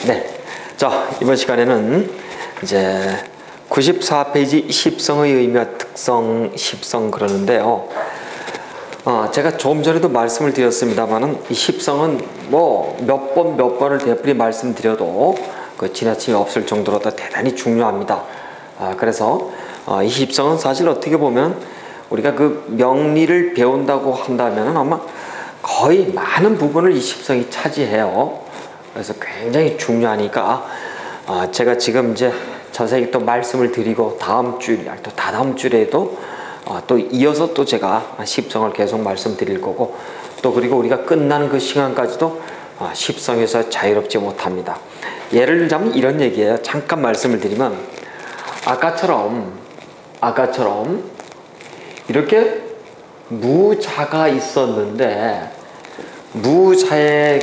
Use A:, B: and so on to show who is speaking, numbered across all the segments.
A: 네. 자, 이번 시간에는 이제 94페이지 십성의 의미와 특성, 십성 그러는데요. 제가 조금 전에도 말씀을 드렸습니다만은 이 십성은 뭐 몇 번을 되풀이 말씀드려도 그 지나침이 없을 정도로 대단히 중요합니다. 그래서 이 십성은 사실 어떻게 보면 우리가 그 명리를 배운다고 한다면 아마 거의 많은 부분을 이 십성이 차지해요. 그래서 굉장히 중요하니까 제가 지금 이제 자세히 또 말씀을 드리고 다음 주, 또 다다음 주에도 또 이어서 또 제가 십성을 계속 말씀드릴 거고, 또 그리고 우리가 끝나는 그 시간까지도 십성에서 자유롭지 못합니다. 예를 들자면 이런 얘기예요. 잠깐 말씀을 드리면 아까처럼 이렇게 무자가 있었는데 무자가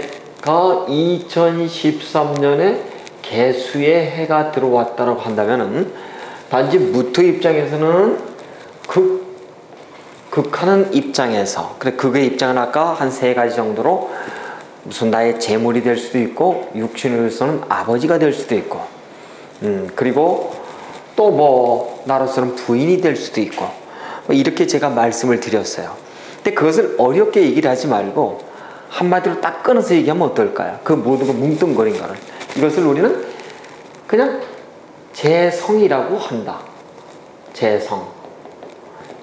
A: 2013년에 개수의 해가 들어왔다고 한다면은 단지 무토 입장에서는 극하는 입장에서, 그래 극의 입장은 아까 한 3가지 정도로 무슨 나의 재물이 될 수도 있고 육신으로서는 아버지가 될 수도 있고 그리고 또 뭐 나로서는 부인이 될 수도 있고 뭐 이렇게 제가 말씀을 드렸어요. 근데 그것을 어렵게 얘기를 하지 말고 한마디로 딱 끊어서 얘기하면 어떨까요? 그 모든 거 뭉뚱거린 거를, 이것을 우리는 그냥 재성이라고 한다. 재성.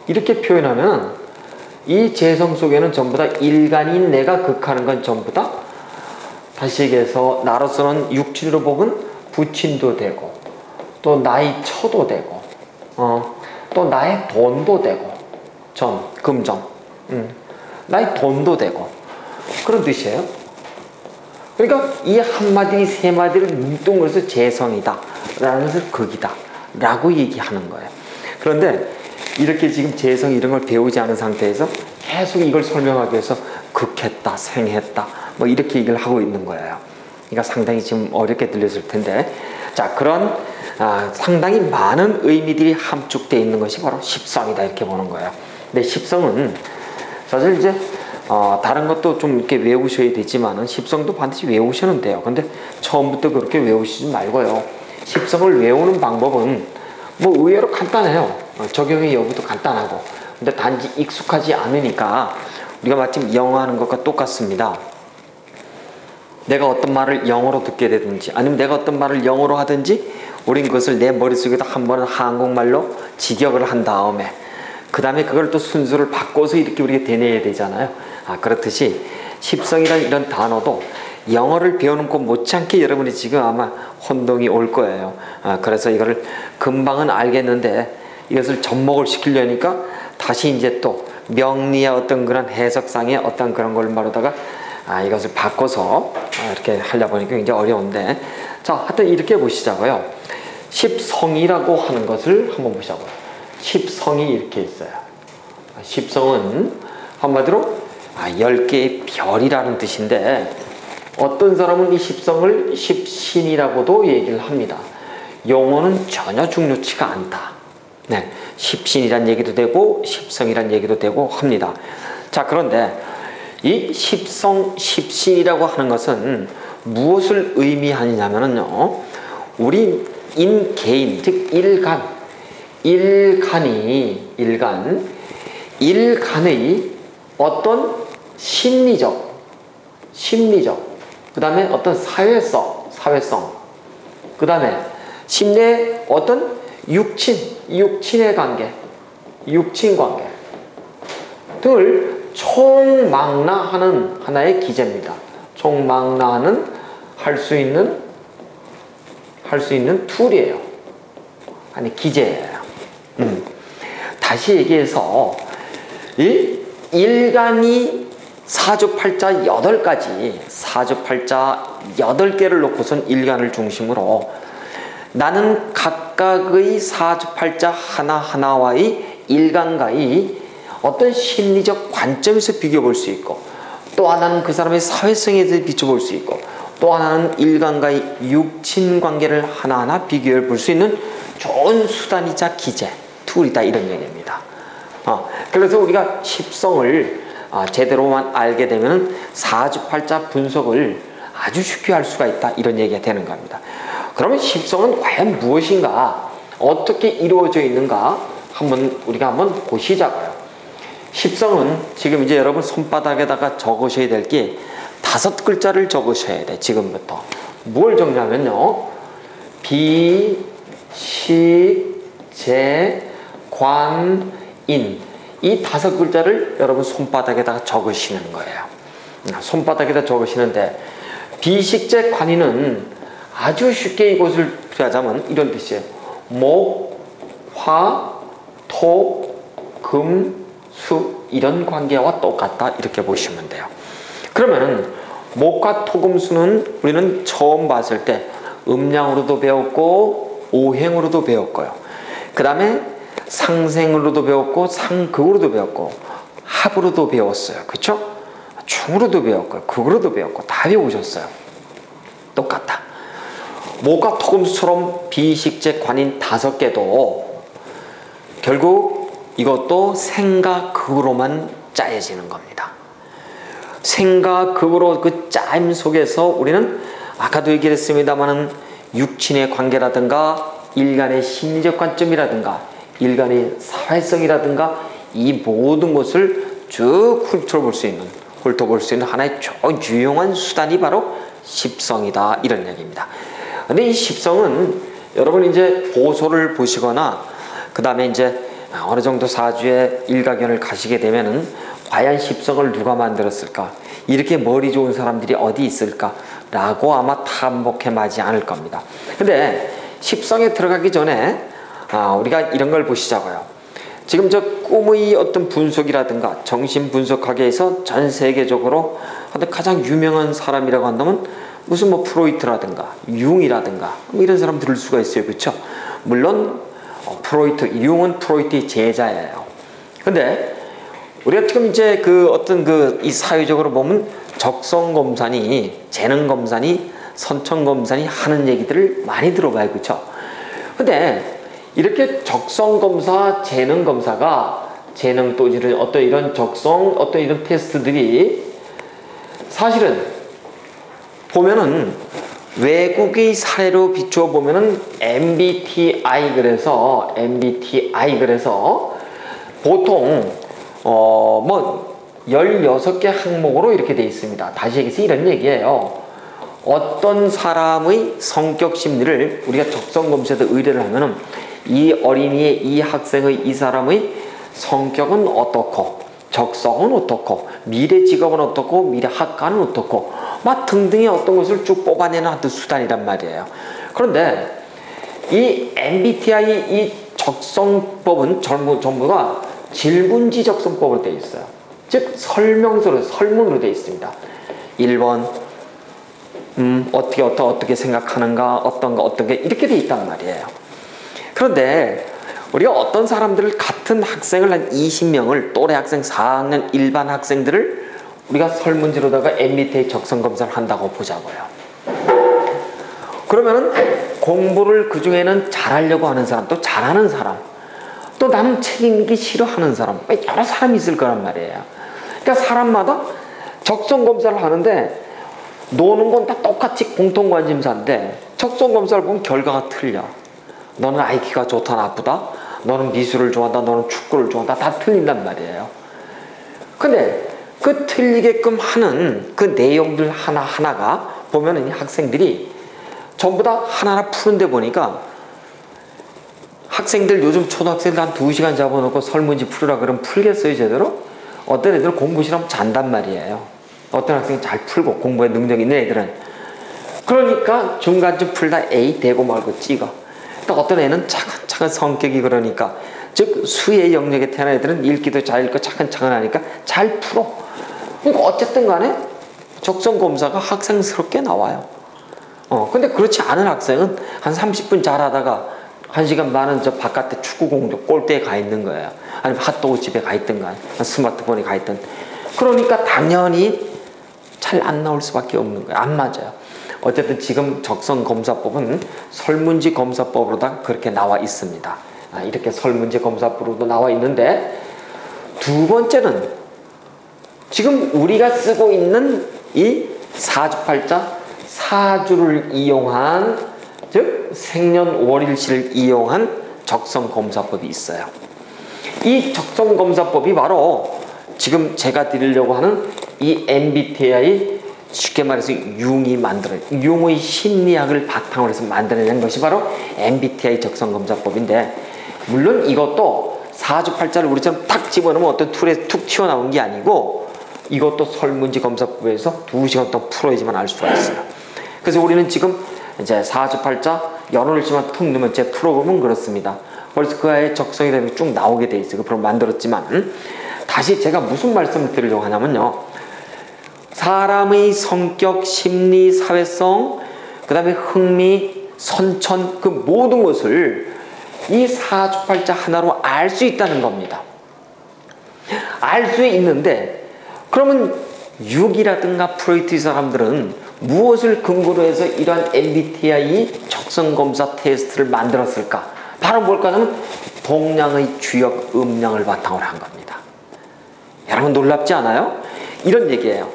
A: 이렇게 표현하면 이 재성 속에는 전부 다 일간인 내가 극하는 건 전부 다 다시 얘기해서 나로서는 육친으로 보면 부친도 되고 또 나의 처도 되고 또 나의 돈도 되고 금정 나의 돈도 되고 그런 뜻이에요. 그러니까 이 한마디 세 마디를 뭉뚱그려서 재성이다 라는 것을 극이다 라고 얘기하는 거예요. 그런데 이렇게 지금 재성 이런 걸 배우지 않은 상태에서 계속 이걸 설명하기 위해서 극했다, 생했다 뭐 이렇게 얘기를 하고 있는 거예요. 그러니까 상당히 지금 어렵게 들렸을 텐데, 자, 그런 상당히 많은 의미들이 함축되어 있는 것이 바로 십성이다 이렇게 보는 거예요. 근데 십성은 사실 이제 다른 것도 좀 이렇게 외우셔야 되지만은 십성도 반드시 외우셔는 돼요. 근데 처음부터 그렇게 외우시지 말고요. 십성을 외우는 방법은 뭐 의외로 간단해요. 적용의 여부도 간단하고. 근데 단지 익숙하지 않으니까 우리가 마침 영어 하는 것과 똑같습니다. 내가 어떤 말을 영어로 듣게 되든지 아니면 내가 어떤 말을 영어로 하든지 우린 그것을 내 머릿속에다 한 번은 한국말로 직역을 한 다음에 그 다음에 그걸 또 순서를 바꿔서 이렇게 우리가 되뇌야 되잖아요. 그렇듯이 십성이라는 이런 단어도 영어를 배우는 것 못지않게 여러분이 지금 아마 혼동이 올 거예요. 그래서 이거를 금방은 알겠는데 이것을 접목을 시키려니까 다시 이제 또 명리의 어떤 그런 해석상의 어떤 그런 걸 말하다가 이것을 바꿔서 이렇게 하려 보니까 굉장히 어려운데, 자, 하여튼 이렇게 보시자고요. 십성이라고 하는 것을 한번 보자고요. 십성이 이렇게 있어요. 십성은 한마디로 10개의 별이라는 뜻인데, 어떤 사람은 이 십성을 십신이라고도 얘기를 합니다. 용어는 전혀 중요치가 않다. 네, 십신이란 얘기도 되고 십성이란 얘기도 되고 합니다. 자, 그런데 이 십성, 십신이라고 하는 것은 무엇을 의미하냐면요, 우리 개인, 즉 일간의 어떤 심리적, 그 다음에 어떤 사회성, 그 다음에 심내의 어떤 육친의 관계, 육친 관계 등을 총망라하는 하나의 기제입니다. 총망라하는 할 수 있는 툴이에요. 아니, 기제예요. 다시 얘기해서 이 일간이 사주팔자 8개를 놓고선 일간을 중심으로 나는 각각의 사주팔자 하나하나와의 일간과의 어떤 심리적 관점에서 비교해 볼 수 있고, 또 하나는 그 사람의 사회성에 대해서 비춰볼 수 있고, 또 하나는 일간과의 육친 관계를 하나하나 비교해 볼 수 있는 좋은 수단이자 기제, 툴이다 이런 얘기입니다. 그래서 우리가 십성을 제대로만 알게 되면 사주팔자 분석을 아주 쉽게 할 수가 있다, 이런 얘기가 되는 겁니다. 그러면 십성은 과연 무엇인가, 어떻게 이루어져 있는가 우리가 한번 보시자고요. 십성은 지금 이제 여러분 손바닥에다가 적으셔야 될 게 5글자를 적으셔야 돼. 지금부터 뭘 적냐면요, 비, 식, 재, 관, 인, 이 5글자를 여러분 손바닥에다가 적으시는 거예요. 손바닥에다 적으시는데, 비식재 관인은 아주 쉽게 이것을 표현하자면 이런 뜻이에요. 목, 화, 토, 금, 수, 이런 관계와 똑같다, 이렇게 보시면 돼요. 그러면은 목과 토, 금, 수는 우리는 처음 봤을 때 음량으로도 배웠고 오행으로도 배웠고요. 그 다음에 상생으로도 배웠고 상극으로도 배웠고 합으로도 배웠어요. 그쵸? 중으로도 배웠고요. 극으로도 배웠고 다 배우셨어요. 똑같다. 목과 토금수처럼 비식재 관인 5개도 결국 이것도 생과 극으로만 짜여지는 겁니다. 생과 극으로 그 짜임 속에서 우리는 아까도 얘기를 했습니다마는 육친의 관계라든가 일간의 심리적 관점이라든가 일간의 사회성이라든가 이 모든 것을 쭉 훑어볼 수 있는 하나의 유용한 수단이 바로 십성이다, 이런 얘기입니다. 근데 이 십성은 여러분 이제 보소를 보시거나 그 다음에 이제 어느 정도 사주의 일가견을 가시게 되면은 과연 십성을 누가 만들었을까, 이렇게 머리 좋은 사람들이 어디 있을까 라고 아마 탐복해 마지 않을 겁니다. 근데 십성에 들어가기 전에 우리가 이런 걸 보시자고요. 지금 저 꿈의 어떤 분석이라든가 정신 분석학에서 전 세계적으로 가장 유명한 사람이라고 한다면 무슨 뭐 프로이트라든가 융이라든가 뭐 이런 사람 들을 수가 있어요. 그렇죠? 물론 융은 프로이트의 제자예요. 근데 우리가 지금 이제 이 사회적으로 보면 적성검산이, 재능검산이, 선천검산이 하는 얘기들을 많이 들어봐요. 그렇죠? 근데 이렇게 적성검사, 재능검사가 재능 또 이런 어떤 이런 적성, 어떤 이런 테스트들이 사실은 보면은 외국의 사례로 비추어 보면은 MBTI 그래서 보통 뭐 16개 항목으로 이렇게 되어 있습니다. 다시 얘기해서 이런 얘기예요. 어떤 사람의 성격 심리를 우리가 적성검사에서 의뢰를 하면은 이 어린이의, 이 학생의, 이 사람의 성격은 어떻고 적성은 어떻고 미래 직업은 어떻고 미래 학과는 어떻고 막 등등의 어떤 것을 쭉 뽑아내는 어떤 수단이란 말이에요. 그런데 이 MBTI 이 적성법은 전부가 질문지 적성법으로 되어 있어요. 즉 설문으로 되어 있습니다. 1번 어떻게 생각하는가, 어떻게 이렇게 되어 있단 말이에요. 그런데 우리가 어떤 사람들을, 같은 학생을 한 20명을, 또래 학생 4학년 일반 학생들을 우리가 설문지로다가 MBTI 적성검사를 한다고 보자고요. 그러면은 공부를 그 중에는 잘하려고 하는 사람, 또 잘하는 사람, 또 나는 책임지기 싫어하는 사람, 여러 사람이 있을 거란 말이에요. 그러니까 사람마다 적성검사를 하는데 노는 건 다 똑같이 공통관심사인데 적성검사를 보면 결과가 틀려. 너는 IQ가 좋다 나쁘다, 너는 미술을 좋아한다, 너는 축구를 좋아한다, 다 틀린단 말이에요. 근데 그 틀리게끔 하는 그 내용들 하나하나가 보면은 학생들이 전부 다 하나하나 푸는데 보니까 학생들 요즘 초등학생들 한 2시간 잡아놓고 설문지 풀으라 그러면 풀겠어요 제대로? 어떤 애들은 공부 싫으면 잔단 말이에요. 어떤 학생이 잘 풀고 공부에 능력 있는 애들은. 그러니까 중간쯤 풀다 A 되고 말고 찍어. 또 어떤 애는 차근차근 성격이 그러니까, 즉 수의 영역에 태어난 애들은 읽기도 잘 읽고 차근차근하니까 잘 풀어. 그러니까 어쨌든 간에 적성검사가 학생스럽게 나와요. 근데 그렇지 않은 학생은 한 30분 잘하다가 1시간 반은 저 바깥에 축구공도 골대에 가 있는 거예요. 아니면 핫도그 집에 가 있든가 스마트폰에 가 있든. 그러니까 당연히 잘 안 나올 수밖에 없는 거예요. 안 맞아요. 어쨌든 지금 적성검사법은 설문지 검사법으로다 그렇게 나와 있습니다. 이렇게 설문지 검사법으로도 나와 있는데, 두 번째는 지금 우리가 쓰고 있는 이 사주팔자 사주를 이용한, 즉 생년월일치를 이용한 적성검사법이 있어요. 이 적성검사법이 바로 지금 제가 드리려고 하는 이 MBTI, 쉽게 말해서 융의 심리학을 바탕으로 해서 만들어낸 것이 바로 MBTI 적성검사법인데, 물론 이것도 사주팔자를 우리처럼 탁 집어넣으면 어떤 툴에 툭 튀어나온 게 아니고, 이것도 설문지 검사법에서 2시간 동안 풀어야지만 알 수가 있어요. 그래서 우리는 지금 이제 사주팔자 열흘치만 툭 넣으면 제 프로그램은 그렇습니다. 벌써 그 아이의 적성이 되면 쭉 나오게 돼 있어요. 그 프로그램 만들었지만, 다시 제가 무슨 말씀을 드리려고 하냐면요, 사람의 성격, 심리, 사회성, 그 다음에 흥미, 선천, 그 모든 것을 이 사주팔자 하나로 알 수 있다는 겁니다. 알 수 있는데, 그러면 유기라든가 프로이트 사람들은 무엇을 근거로 해서 이러한 MBTI 적성검사 테스트를 만들었을까? 바로 뭘까 하면 동양의 주역 음양을 바탕으로 한 겁니다. 여러분 놀랍지 않아요? 이런 얘기예요.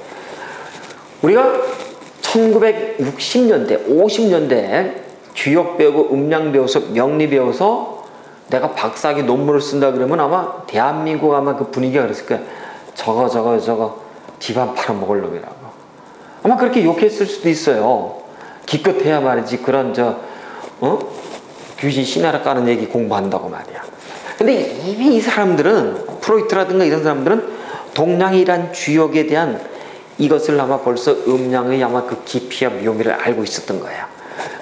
A: 우리가 1960년대, 50년대에 주역 배우고 음양 배워서 명리 배워서 내가 박사학위 논문을 쓴다 그러면 아마 대한민국 아마 그 분위기가 그랬을 거예요. 저거 집안 팔아먹을 놈이라고. 아마 그렇게 욕했을 수도 있어요. 기껏해야 말이지 그런 귀신 신하라 까는 얘기 공부한다고 말이야. 근데 이미 이 사람들은, 프로이트라든가 이런 사람들은 동양이란 주역에 대한 이것을 아마 벌써 음양의 아마 그 깊이와 묘미를 알고 있었던 거예요.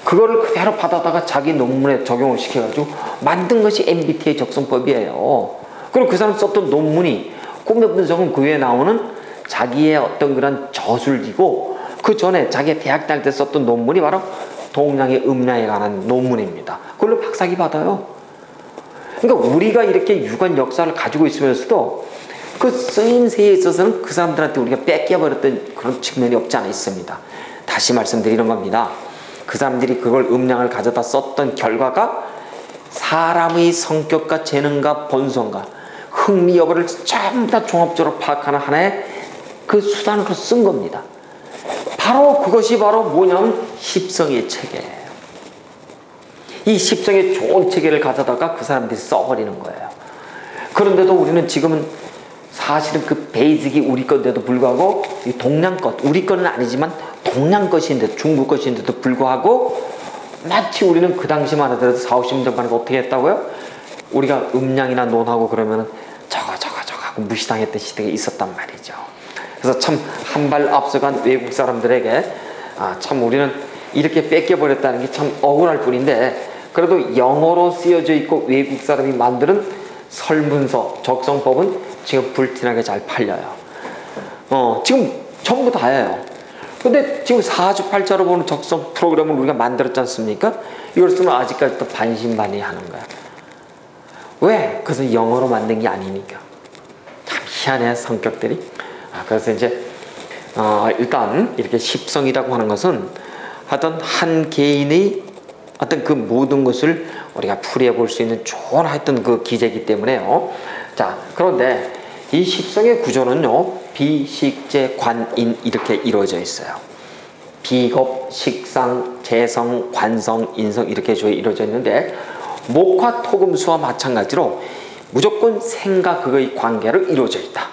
A: 그거를 그대로 받아다가 자기 논문에 적용을 시켜가지고 만든 것이 MBTI 적성법이에요. 그리고 그 사람 썼던 논문이 꿈의 분석은 그 위에 나오는 자기의 어떤 그런 저술이고, 그 전에 자기 대학 다닐 때 썼던 논문이 바로 동양의 음양에 관한 논문입니다. 그걸로 박사학위 받아요. 그러니까 우리가 이렇게 유관 역사를 가지고 있으면서도 그 쓰임새에 있어서는 그 사람들한테 우리가 뺏겨버렸던 그런 측면이 없지 않아 있습니다. 다시 말씀드리는 겁니다. 그 사람들이 그걸 음양을 가져다 썼던 결과가 사람의 성격과 재능과 본성과 흥미 여부를 전부 다 종합적으로 파악하는 하나의 그 수단으로 쓴 겁니다. 바로 그것이 바로 뭐냐면 십성의 체계예요. 이 십성의 좋은 체계를 가져다가 그 사람들이 써버리는 거예요. 그런데도 우리는 지금은 사실은 그 베이직이 우리 건데도 불구하고 이 동양 것, 우리 거는 아니지만 동양 것인데, 중국 것인데도 불구하고 마치 우리는 그 당시만 하더라도 40, 50년 전만 해도 어떻게 했다고요? 우리가 음양이나 논하고 그러면은 저거 하고 무시당했던 시대가 있었단 말이죠. 그래서 참 한 발 앞서간 외국 사람들에게 참 우리는 이렇게 뺏겨버렸다는 게 참 억울할 뿐인데, 그래도 영어로 쓰여져 있고 외국 사람이 만드는 설문서 적성법은 지금 불티나게 잘 팔려요. 지금 전부 다예요. 근데 지금 사주팔자로 보는 적성 프로그램을 우리가 만들었지 않습니까? 이걸 쓰면 아직까지 또 반신반의하는 거야. 왜? 그것은 영어로 만든 게 아니니까. 참 희한해, 성격들이. 그래서 이제 일단 이렇게 십성이라고 하는 것은 하여튼 한 개인의 어떤 그 모든 것을 우리가 풀이해 볼 수 있는 좋은 하여튼 그 기제이기 때문에요. 자, 그런데 이 십성의 구조는요, 비식재 관인 이렇게 이루어져 있어요. 비겁, 식상, 재성, 관성, 인성 이렇게 이루어져 있는데, 목화 토금수와 마찬가지로 무조건 생과 극의 관계로 이루어져 있다.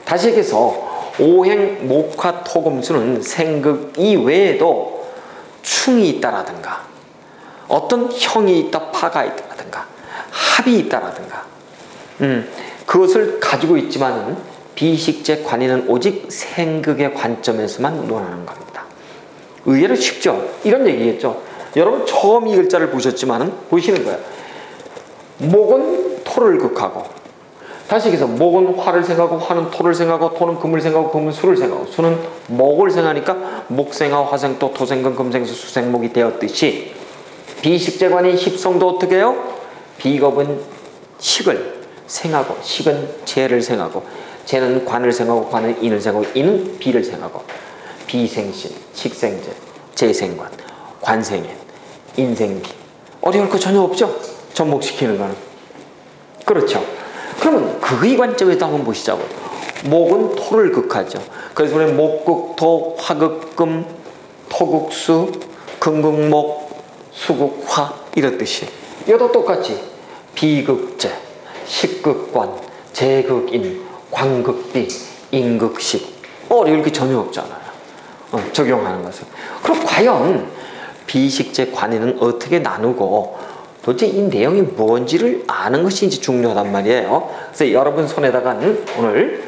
A: 다시 얘기해서 오행 목화 토금수는 생극 이외에도 충이 있다라든가 어떤 형이 있다, 파가 있다라든가 합이 있다라든가 그것을 가지고 있지만은 비식재 관인은 오직 생극의 관점에서만 논하는 겁니다. 의외로 쉽죠? 이런 얘기겠죠. 여러분 처음 이 글자를 보셨지만은 보시는 거예요. 목은 토를 극하고, 다시 얘기해서 목은 화를 생각하고, 화는 토를 생각하고, 토는 금을 생각하고, 금은 수를 생각하고, 수는 목을 생각하니까 목생화, 화생토, 토생금, 금생수, 수생목이 되었듯이 비식재관인 십성도 어떻게 해요? 비겁은 식을 생하고, 식은 재를 생하고, 재는 관을 생하고, 관은 인을 생하고, 인은 비를 생하고, 비생신, 식생재, 재생관, 관생인, 인생비. 어려울 거 전혀 없죠? 접목시키는 거는. 그렇죠. 그러면 그의 관점에서 한번 보시자고요. 목은 토를 극하죠. 그래서 우리는 목극토, 화극금, 토국수, 금극목, 수국화 이런 뜻이. 이것도 똑같이 비극재, 식극관, 제극인, 관극비, 인극식. 어려울 게 전혀 없잖아요. 적용하는 것은. 그럼 과연 비식재 관인은 어떻게 나누고 도대체 이 내용이 뭔지를 아는 것이 이제 중요하단 말이에요. 그래서 여러분 손에다가는 오늘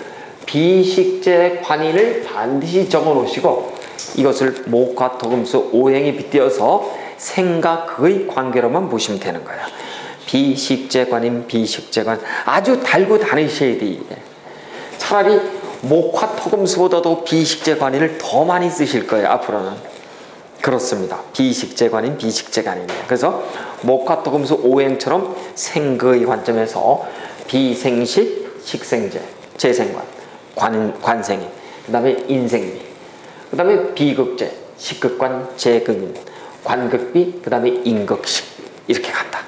A: 비식재 관인을 반드시 적어 놓으시고 이것을 목화 토금수 오행에 빗대어서 생과 그의 관계로만 보시면 되는 거야. 비식재관인 비식재관 아주 달고 다니셔야 돼. 이게 차라리 목화 토금수보다도 비식재관인을 더 많이 쓰실 거예요. 앞으로는. 그렇습니다. 비식재관인 비식재관인이에요. 그래서 목화 토금수 오행처럼 생거의 관점에서 비생식, 식생재, 재생관, 관생인, 그 다음에 인생비, 그 다음에 비극재, 식극관, 재극인, 관극비, 그 다음에 인극식 이렇게 간다.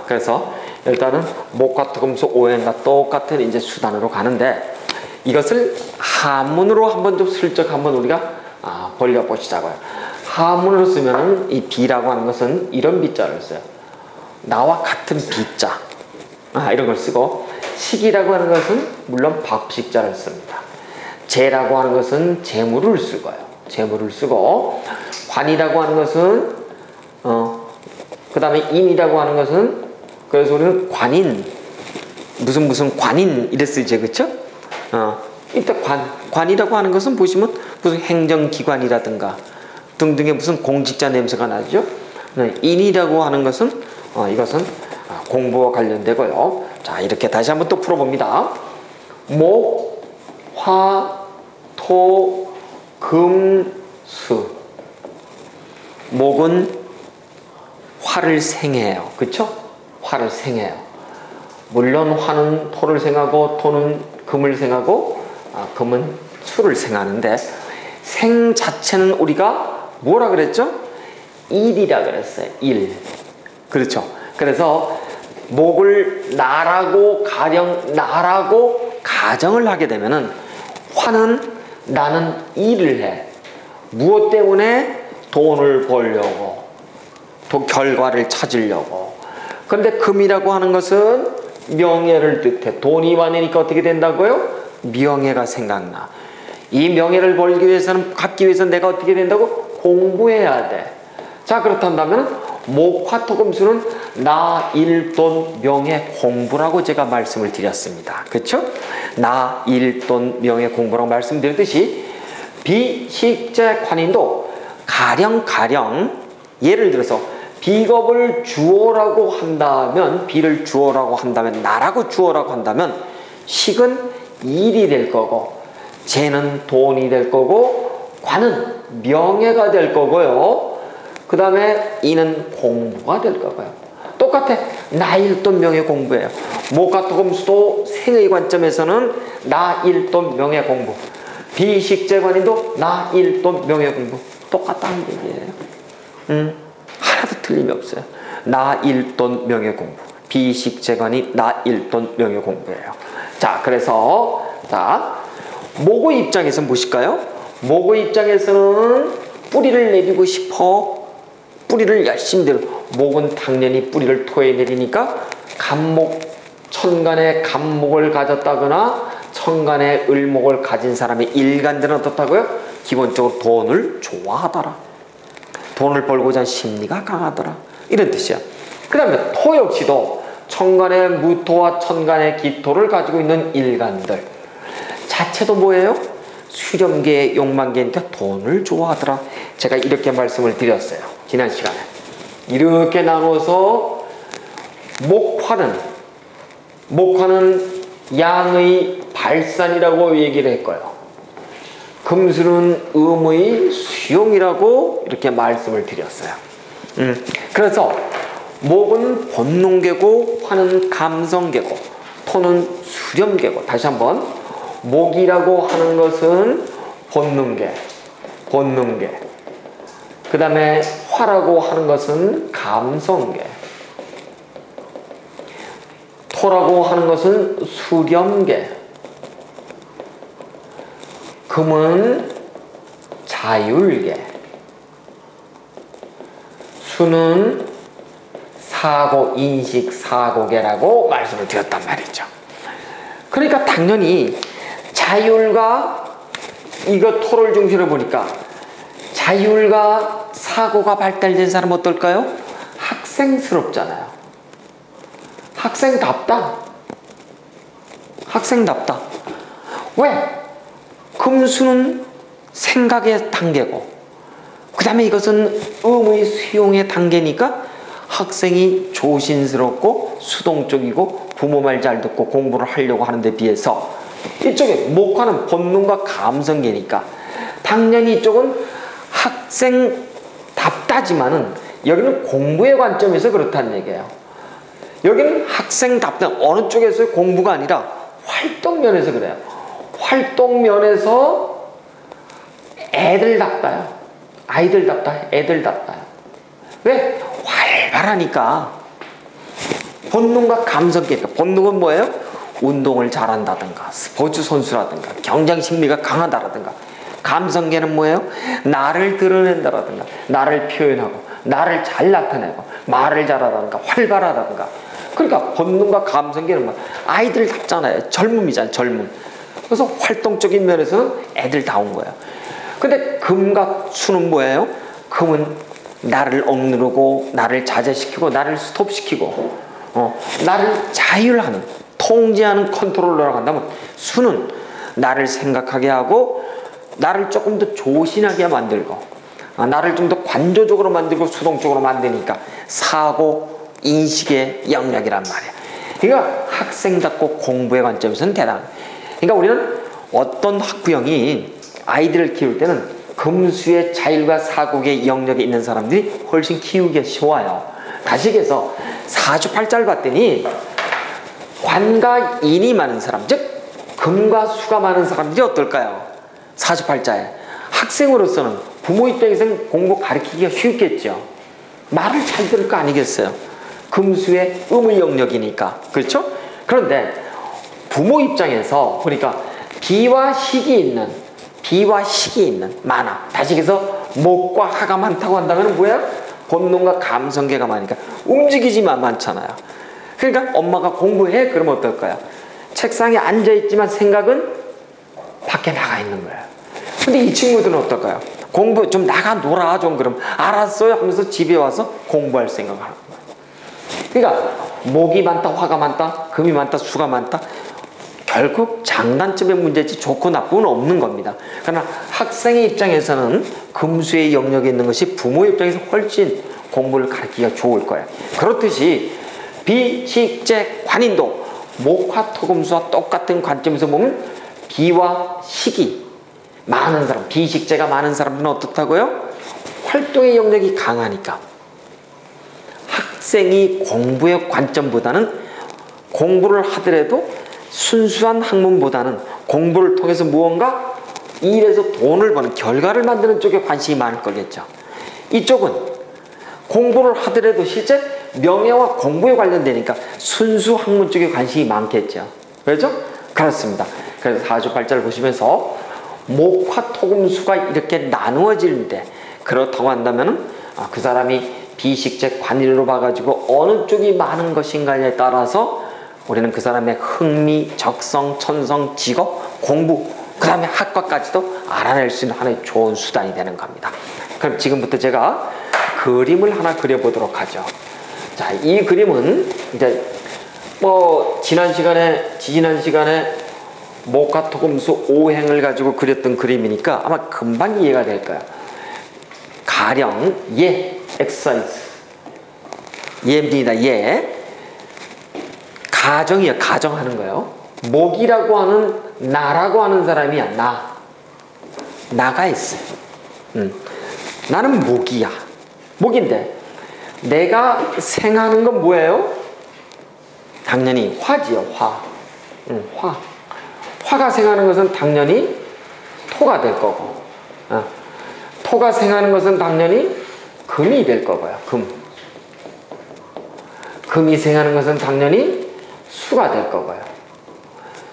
A: 그래서 일단은 목화 토금수 오행과 똑같은 이제 수단으로 가는데 이것을 한문으로 한번 좀 슬쩍 한번 우리가 벌려보시자고요. 한문으로 쓰면은 이 비라고 하는 것은 이런 비자를 써요. 나와 같은 비자. 이런 걸 쓰고 식이라고 하는 것은 물론 박식자를 씁니다. 재라고 하는 것은 재물을 쓰고요. 재물을 쓰고 관이라고 하는 것은 그 다음에 인이라고 하는 것은 그래서 우리는 관인 무슨 관인 이래 쓰죠. 그쵸? 이때 관이라고 하는 것은 보시면 무슨 행정기관이라든가 등등의 무슨 공직자 냄새가 나죠. 인이라고 하는 것은 이것은 공부와 관련되고요. 자, 이렇게 다시 한번 또 풀어봅니다. 목, 화, 토, 금, 수. 목은 화를 생해요. 그쵸? 화를 생해요. 물론 화는 토를 생하고 토는 금을 생하고 금은 수를 생하는데 생 자체는 우리가 뭐라 그랬죠? 일이라 그랬어요. 일. 그렇죠. 그래서 목을 나라고 가정을 하게 되면은 화는 나는 일을 해. 무엇 때문에? 돈을 벌려고. 결과를 찾으려고. 그런데 금이라고 하는 것은 명예를 뜻해. 돈이 많으니까 어떻게 된다고요? 명예가 생각나. 이 명예를 벌기 위해서는 갖기 위해서는 내가 어떻게 된다고? 공부해야 돼. 자, 그렇단다면 목화토금수는 나, 일, 돈, 명예, 공부라고 제가 말씀을 드렸습니다. 그렇죠? 나, 일, 돈, 명예, 공부라고 말씀드렸듯이 비식재 관인도 가령 예를 들어서 비겁을 주어라고 한다면 비를 주어라고 한다면 나라고 주어라고 한다면 식은 일이 될 거고 재는 돈이 될 거고 관은 명예가 될 거고요. 그 다음에 이는 공부가 될 거고요. 똑같아. 나, 일, 돈, 명예, 공부예요. 목화토금수도 생의 관점에서는 나, 일, 돈, 명예, 공부. 비식재관인도 나, 일, 돈, 명예, 공부. 똑같다는 얘기예요. 하나도 틀림이 없어요. 나, 일, 돈, 명예, 공부. 비식재관이 나, 일, 돈, 명예, 공부예요. 자, 그래서 목의 입장에서는 보실까요? 목의 입장에서는 뿌리를 내리고 싶어. 뿌리를 열심히 내려. 목은 당연히 뿌리를 토에 내리니까 천간에 간목을 가졌다거나 천간에 을목을 가진 사람의 일간들은 어떻다고요? 기본적으로 돈을 좋아하더라. 돈을 벌고자 하는 심리가 강하더라. 이런 뜻이야. 그 다음에 토 역시도 천간에 무토와 천간에 기토를 가지고 있는 일간들 자체도 뭐예요? 수렴계의 욕망계니까 돈을 좋아하더라. 제가 이렇게 말씀을 드렸어요. 지난 시간에. 이렇게 나눠서 목화는 양의 발산이라고 얘기를 했고요. 금수는 음의 수용이라고 이렇게 말씀을 드렸어요. 그래서 목은 본능계고 화는 감성계고 토는 수렴계고 다시 한번 목이라고 하는 것은 본능계 그 다음에 화라고 하는 것은 감성계 토라고 하는 것은 수렴계 금은 자율계 수는 사고, 인식, 사고계라고 말씀을 드렸단 말이죠. 그러니까 당연히 자율과 이거 토를 중심으로 보니까 자율과 사고가 발달된 사람은 어떨까요? 학생스럽잖아요. 학생답다. 학생답다. 왜? 금수는 생각의 단계고 그 다음에 이것은 의의 수용의 단계니까 학생이 조심스럽고 수동적이고 부모 말 잘 듣고 공부를 하려고 하는 데 비해서 이쪽에 목화는 본능과 감성계니까 당연히 이쪽은 학생답다지만은 여기는 공부의 관점에서 그렇다는 얘기예요. 여기는 학생답다 어느 쪽에서의 공부가 아니라 활동면에서 그래요. 활동면에서 애들답다요. 아이들답다, 애들답다요. 왜? 활발하니까 본능과 감성계니까 본능은 뭐예요? 운동을 잘한다든가 스포츠 선수라든가 경쟁심리가 강하다라든가 감성계는 뭐예요? 나를 드러낸다라든가 나를 표현하고 나를 잘 나타내고 말을 잘하다든가 활발하다든가 그러니까 본능과 감성계는 뭐 아이들답잖아요. 젊음이잖아요. 젊음. 그래서 활동적인 면에서는 애들다운 거예요. 근데 금과 수는 뭐예요? 금은 나를 억누르고 나를 자제시키고 나를 스톱시키고 나를 자율하는 통제하는 컨트롤러라고 한다면 수는 나를 생각하게 하고 나를 조금 더 조신하게 만들고 나를 좀 더 관조적으로 만들고 수동적으로 만드니까 사고 인식의 영역이란 말이야. 그러니까 학생답고 공부의 관점에서는 대단해. 그러니까 우리는 어떤 학부형이 아이들을 키울 때는 금수의 자율과 사고의 영역에 있는 사람들이 훨씬 키우기가 쉬워요. 다시 얘기해서 사주팔자를 봤더니 관과 인이 많은 사람, 즉 금과 수가 많은 사람들이 어떨까요? 사주팔자에 학생으로서는 부모 입장에서는 공부 가르치기가 쉽겠죠. 말을 잘 들을 거 아니겠어요? 금수의 의무 영역이니까. 그렇죠? 그런데 부모 입장에서 보니까 비와 식이 있는 많아. 다시 얘기해서 목과 하가 많다고 한다면 뭐야? 본능과 감성계가 많으니까 움직이지만 많잖아요. 그러니까 엄마가 공부해? 그러면 어떨까요? 책상에 앉아있지만 생각은 밖에 나가 있는 거예요. 근데 이 친구들은 어떨까요? 공부 좀 나가 놀아 좀 그럼 알았어요 하면서 집에 와서 공부할 생각을 하는 거예요. 그러니까 목이 많다, 화가 많다, 금이 많다, 수가 많다. 결국 장단점의 문제지 좋고 나쁨은 없는 겁니다. 그러나 학생의 입장에서는 금수의 영역에 있는 것이 부모의 입장에서 훨씬 공부를 가르치기가 좋을 거예요. 그렇듯이 비식재 관인도 목화토금수와 똑같은 관점에서 보면 비와 식이 많은 사람, 비식재가 많은 사람들은 어떻다고요? 활동의 영역이 강하니까 학생이 공부의 관점보다는 공부를 하더라도 순수한 학문보다는 공부를 통해서 무언가 일에서 돈을 버는 결과를 만드는 쪽에 관심이 많을 거겠죠. 이쪽은 공부를 하더라도 실제 명예와 공부에 관련되니까 순수 학문 쪽에 관심이 많겠죠. 그렇죠? 그렇습니다. 그래서 사주팔자를 보시면서 목화토금수가 이렇게 나누어지는데 그렇다고 한다면 그 사람이 비식재 관리로 봐가지고 어느 쪽이 많은 것인가에 따라서 우리는 그 사람의 흥미, 적성, 천성, 직업, 공부 그 다음에 학과까지도 알아낼 수 있는 하나의 좋은 수단이 되는 겁니다. 그럼 지금부터 제가 그림을 하나 그려보도록 하죠. 자, 이 그림은 이제 지난 시간에 목화토금수 오행을 가지고 그렸던 그림이니까 아마 금방 이해가 될 거예요. 가령 엑서사이즈 예입니다. 가정이에요. 가정하는 거예요. 목이라고 하는 나라고 하는 사람이야. 나가 있어요. 나는 목이야. 목인데 내가 생하는 건 뭐예요? 당연히 화지요. 화. 화가 생하는 것은 당연히 토가 될 거고 토가 생하는 것은 당연히 금이 될 거고요. 금이 생하는 것은 당연히 수가 될 거고요.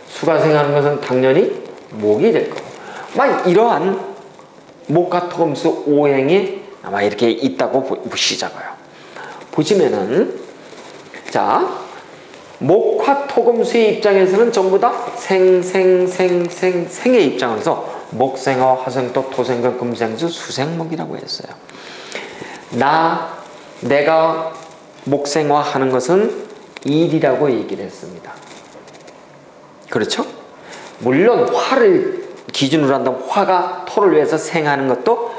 A: 수가 생하는 것은 당연히 목이 될 거고 막 이러한 목화토금수 오행이 아마 이렇게 있다고 보시자고요. 보시면은 자 목화 토금수의 입장에서는 전부 다 생의 입장에서 목생화 화생토 토생금 금생수 수생목이라고 했어요. 내가 목생화 하는 것은 일이라고 얘기를 했습니다. 그렇죠? 물론 화를 기준으로 한다면 화가 토를 위해서 생하는 것도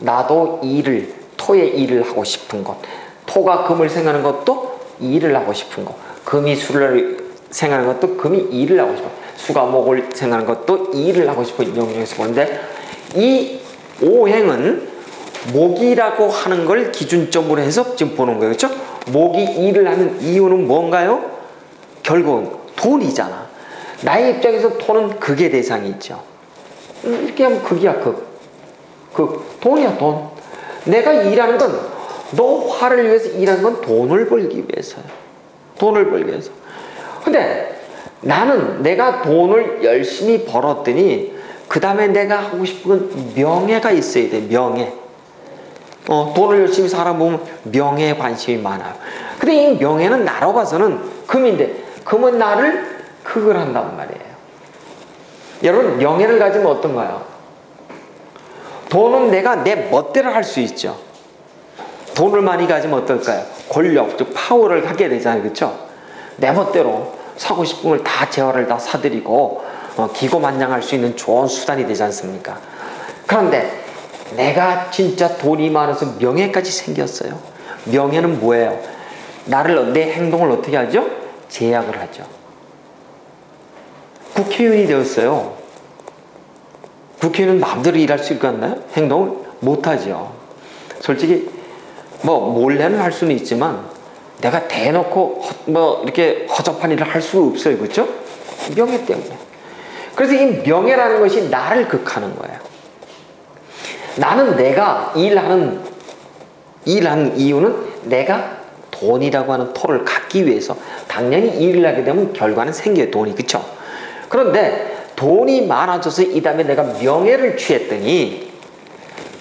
A: 나도 일을 토의 일을 하고 싶은 것, 토가 금을 생하는 것도 일을 하고 싶은 것, 금이 수를 생하는 것도 금이 일을 하고 싶은 것, 수가 목을 생하는 것도 일을 하고 싶은 명령에서 보는데 이 오행은 목이라고 하는 걸 기준점으로 해서 지금 보는 거예요. 그렇죠? 목이 일을 하는 이유는 뭔가요? 결국은 돈이잖아. 나의 입장에서 돈은 극의 대상이 있죠. 이렇게 하면 극이야, 극. 돈이야, 돈. 내가 일하는 건 너 화를 위해서 일하는 건 돈을 벌기 위해서요. 돈을 벌기 위해서. 근데 나는 내가 돈을 열심히 벌었더니 그 다음에 내가 하고 싶은 건 명예가 있어야 돼. 명예. 돈을 열심히 살아보면 명예에 관심이 많아요. 근데 이 명예는 나로 봐서는 금인데 금은 나를 극을 한단 말이에요. 여러분 명예를 가지면 어떤가요? 돈은 내가 내 멋대로 할 수 있죠. 돈을 많이 가지면 어떨까요? 권력, 즉 파워를 갖게 되잖아요. 그렇죠? 내 멋대로 사고 싶은 걸 다 재화를 다 사드리고 기고만장할 수 있는 좋은 수단이 되지 않습니까? 그런데 내가 진짜 돈이 많아서 명예까지 생겼어요. 명예는 뭐예요? 내 행동을 어떻게 하죠? 제약을 하죠. 국회의원이 되었어요. 국회의원은 마음대로 일할 수 있겠나요? 행동을 못하죠. 솔직히 몰래는 할 수는 있지만 내가 대놓고 이렇게 허접한 일을 할 수가 없어요. 그렇죠? 명예 때문에. 그래서 이 명예라는 것이 나를 극하는 거예요. 나는 내가 일하는 이유는 내가 돈이라고 하는 토를 갖기 위해서 당연히 일을 하게 되면 결과는 생겨요. 돈이. 그렇죠? 그런데 돈이 많아져서 이 다음에 내가 명예를 취했더니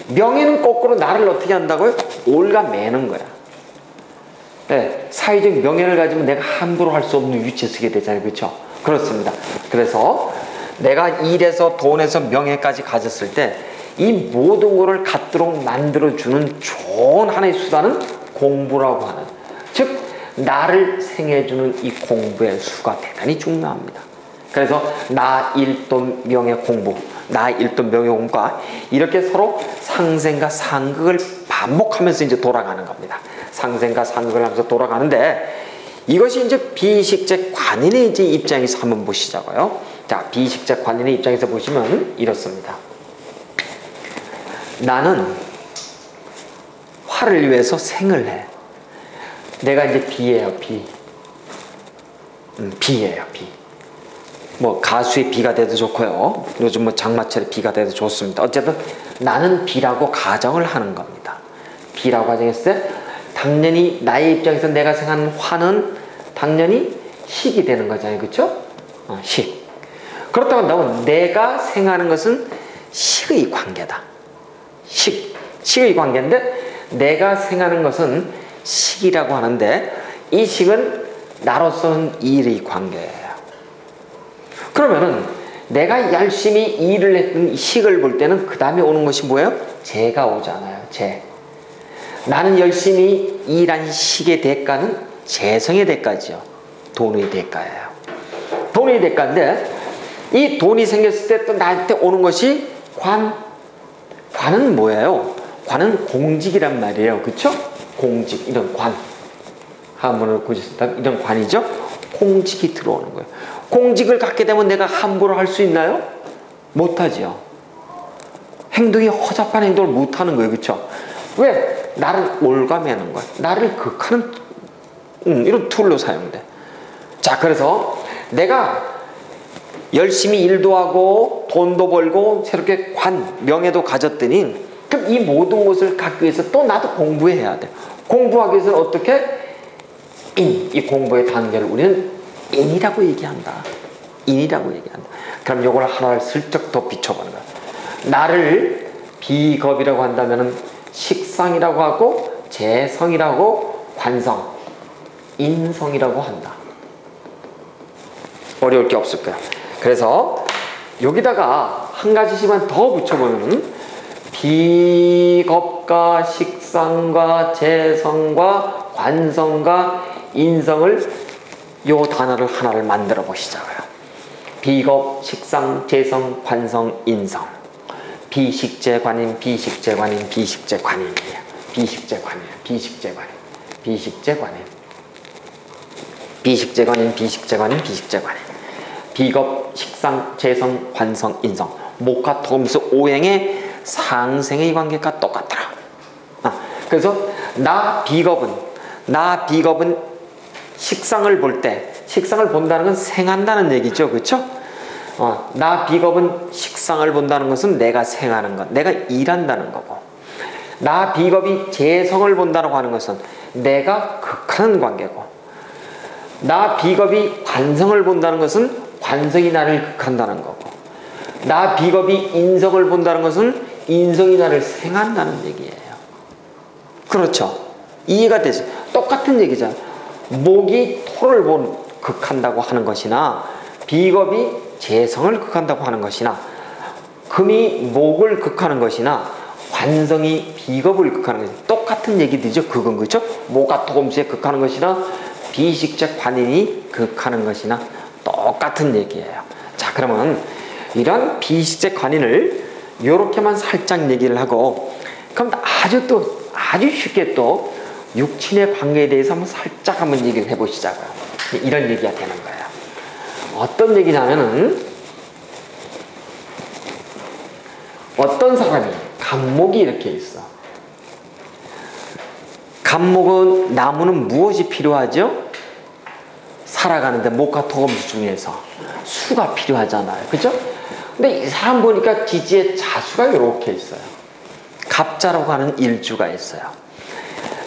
A: 명예는 거꾸로 나를 어떻게 한다고요? 올가매는 거야. 네, 사회적 명예를 가지면 내가 함부로 할 수 없는 위치에 서게 되잖아요. 그렇죠? 그렇습니다. 그래서 내가 일에서 돈에서 명예까지 가졌을 때 이 모든 것을 갖도록 만들어주는 좋은 하나의 수단은 공부라고 하는, 즉 나를 생해주는 이 공부의 수가 대단히 중요합니다. 그래서 나 일돈 명예 공부, 나 일돈 명예 공부가 이렇게 서로 상생과 상극을 반복하면서 이제 돌아가는 겁니다. 상생과 상극을 하면서 돌아가는데 이것이 이제 비식적 관인의 이제 입장에서 한번 보시자고요. 자, 비식적 관인의 입장에서 보시면 이렇습니다. 나는 화를 위해서 생을 해. 내가 이제 비예요, 비. 비예요, 비. 가수의 비가 돼도 좋고요. 요즘 장마철에 비가 돼도 좋습니다. 어쨌든 나는 비라고 가정을 하는 겁니다. 비라고 가정했을 때 당연히 나의 입장에서 내가 생각하는 화는 당연히 식이 되는 거잖아요. 그렇죠? 식. 그렇다고 한다면 내가 생각하는 것은 식의 관계다. 식의 관계인데 내가 생각하는 것은 식이라고 하는데 이 식은 나로서는 일의 관계예요. 그러면은 내가 열심히 일을 했던 식을 볼 때는 그 다음에 오는 것이 뭐예요? 재가 오잖아요. 재. 나는 열심히 일한 식의 대가는 재성의 대가죠. 돈의 대가예요. 돈의 대가인데 이 돈이 생겼을 때 또 나한테 오는 것이 관. 관은 뭐예요? 관은 공직이란 말이에요. 그렇죠? 공직, 이런 관. 한문으로 고쳤다면 이런 관이죠? 공직이 들어오는 거예요. 공직을 갖게 되면 내가 함부로 할 수 있나요? 못하죠. 행동이 허접한 행동을 못하는 거예요. 그렇죠? 왜? 나를 올가매는 거야. 나를 극하는 이런 툴로 사용돼. 자, 그래서 내가 열심히 일도 하고 돈도 벌고 새롭게 명예도 가졌더니 그럼 이 모든 것을 갖기 위해서 또 나도 공부해야 돼. 공부하기 위해서는 어떻게? 이 공부의 단계를 우리는 인이라고 얘기한다. 인이라고 얘기한다. 그럼 이걸 하나를 슬쩍 더 비춰보는 거야. 나를 비겁이라고 한다면 식상이라고 하고 재성이라고 관성, 인성이라고 한다. 어려울 게 없을 거야. 그래서 여기다가 한 가지씩만 더 붙여보면 비겁과 식상과 재성과 관성과 인성을 요 단어를 하나를 만들어 보시자고요. 비겁, 식상, 재성, 관성, 인성. 비식재관인, 비식재관인, 비식재관인이에요. 비식재관이에요. 비식재관인, 비식재관인. 비식재관인, 비식재관인, 비식재관인. 비겁, 식상, 재성, 관성, 인성. 목과 토금수 오행의 상생의 관계가 똑같더라. 그래서 나 비겁은 식상을 볼 때, 식상을 본다는 건 생한다는 얘기죠. 그렇죠? 나 비겁은 식상을 본다는 것은 내가 생하는 것, 내가 일한다는 거고, 나 비겁이 재성을 본다고 하는 것은 내가 극하는 관계고, 나 비겁이 관성을 본다는 것은 관성이 나를 극한다는 거고, 나 비겁이 인성을 본다는 것은 인성이 나를 생한다는 얘기예요. 그렇죠? 이해가 되죠? 똑같은 얘기잖아. 목이 토를 극한다고 하는 것이나, 비겁이 재성을 극한다고 하는 것이나, 금이 목을 극하는 것이나, 관성이 비겁을 극하는 것이나 똑같은 얘기들이죠. 그건 그렇죠? 목과 토금수에 극하는 것이나 비식재 관인이 극하는 것이나 똑같은 얘기예요. 자, 그러면 이런 비식재 관인을 이렇게만 살짝 얘기를 하고, 그럼 아주 쉽게 또 육친의 관계에 대해서 한번 얘기를 해보시자고요. 이런 얘기가 되는 거예요. 어떤 얘기냐면은, 어떤 사람이 갑목이 이렇게 있어. 갑목은, 나무는 무엇이 필요하죠? 살아가는데 목과 토금수 중에서 수가 필요하잖아요. 그죠? 근데 이 사람 보니까 지지에 자수가 이렇게 있어요. 갑자라고 하는 일주가 있어요.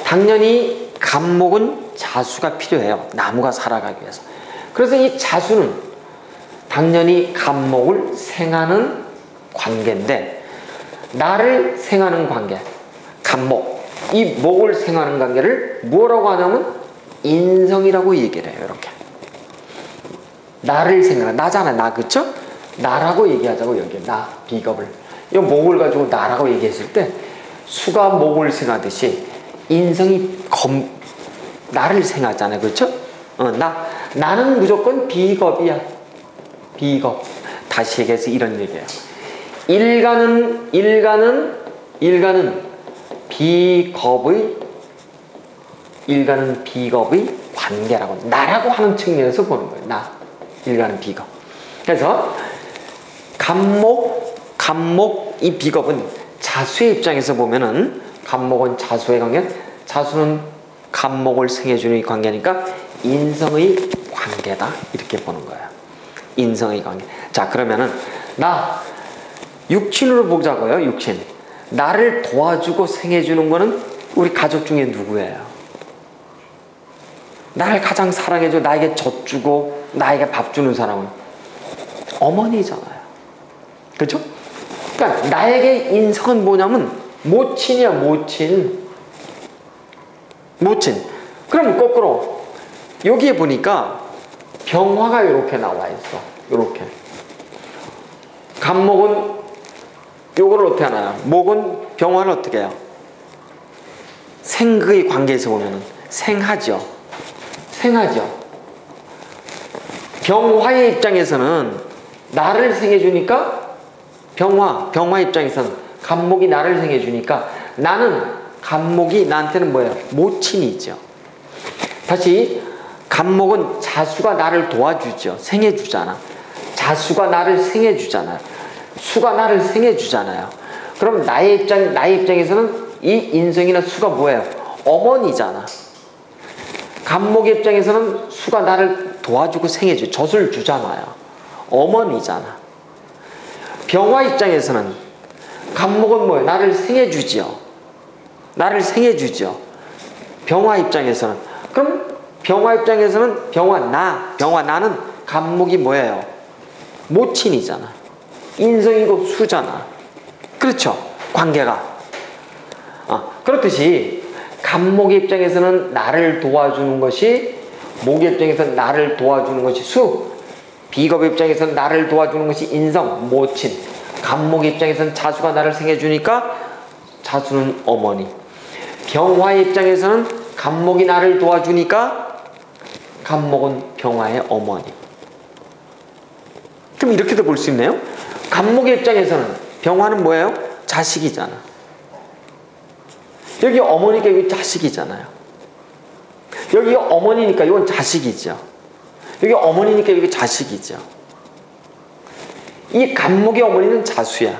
A: 당연히 갑목은 자수가 필요해요. 나무가 살아가기 위해서. 그래서 이 자수는 당연히 갑목을 생하는 관계인데, 나를 생하는 관계, 갑목, 이 목을 생하는 관계를 뭐라고 하냐면 인성이라고 얘기를 해요. 이렇게 나를 생각하는, 나잖아, 나. 그쵸? 나라고 얘기하자고. 여기 나, 비겁을, 이 목을 가지고 나라고 얘기했을 때, 수가 목을 생하듯이 인성이 나를 생하잖아요. 그렇죠? 나는 무조건 비겁이야. 비겁. 다시 얘기해서 이런 얘기예요. 일가는 비겁의 관계라고, 나라고 하는 측면에서 보는 거예요. 나, 일가는 비겁. 그래서 갑목, 이 비겁은 자수의 입장에서 보면은, 갑목은 자수의 관계, 자수는 갑목을 생해주는 이 관계니까 인성의 관계다, 이렇게 보는 거예요. 인성의 관계. 자, 그러면은 나 육친으로 보자고요. 육친. 나를 도와주고 생해주는 거는 우리 가족 중에 누구예요? 나를 가장 사랑해줘, 나에게 젖주고 나에게 밥 주는 사람은 어머니잖아요. 그렇죠? 그러니까 나에게 인성은 뭐냐면 모친이야. 모친. 그럼 거꾸로 여기에 보니까 병화가 이렇게 나와 있어. 이렇게. 갑목은 요거를 어떻게 하나요? 목은 병화를 어떻게 해요? 생극의 관계에서 보면은 생하죠. 병화의 입장에서는 나를 생해주니까, 병화 입장에서는 갑목이 나를 생해주니까, 나는, 갑목이 나한테는 뭐예요? 모친이죠. 다시, 갑목은 자수가 나를 도와주죠. 생해주잖아. 자수가 나를 생해주잖아요. 수가 나를 생해주잖아요. 그럼 나의 입장에서는 이 인성이나 수가 뭐예요? 어머니잖아. 갑목의 입장에서는 수가 나를 도와주고 생해줘. 젖을 주잖아요. 어머니잖아. 병화 입장에서는 갑목은 뭐예요? 나를 생해주지요. 병화 입장에서는. 그럼 병화 입장에서는 병화 나는 갑목이 뭐예요? 모친이잖아. 인성이고 수잖아. 그렇죠? 관계가. 그렇듯이 간목의 입장에서는 나를 도와주는 것이, 목의 입장에서는 나를 도와주는 것이 수, 비겁의 입장에서는 나를 도와주는 것이 인성, 모친, 간목의 입장에서는 자수가 나를 생해주니까 자수는 어머니, 병화의 입장에서는 간목이 나를 도와주니까 간목은 병화의 어머니. 그럼 이렇게도 볼 수 있네요. 간목의 입장에서는 병화는 뭐예요? 자식이잖아. 여기 어머니까 여기 자식이잖아요. 여기 어머니니까 이건 자식이죠. 여기 어머니니까 여기 자식이죠. 이 간목의 어머니는 자수야.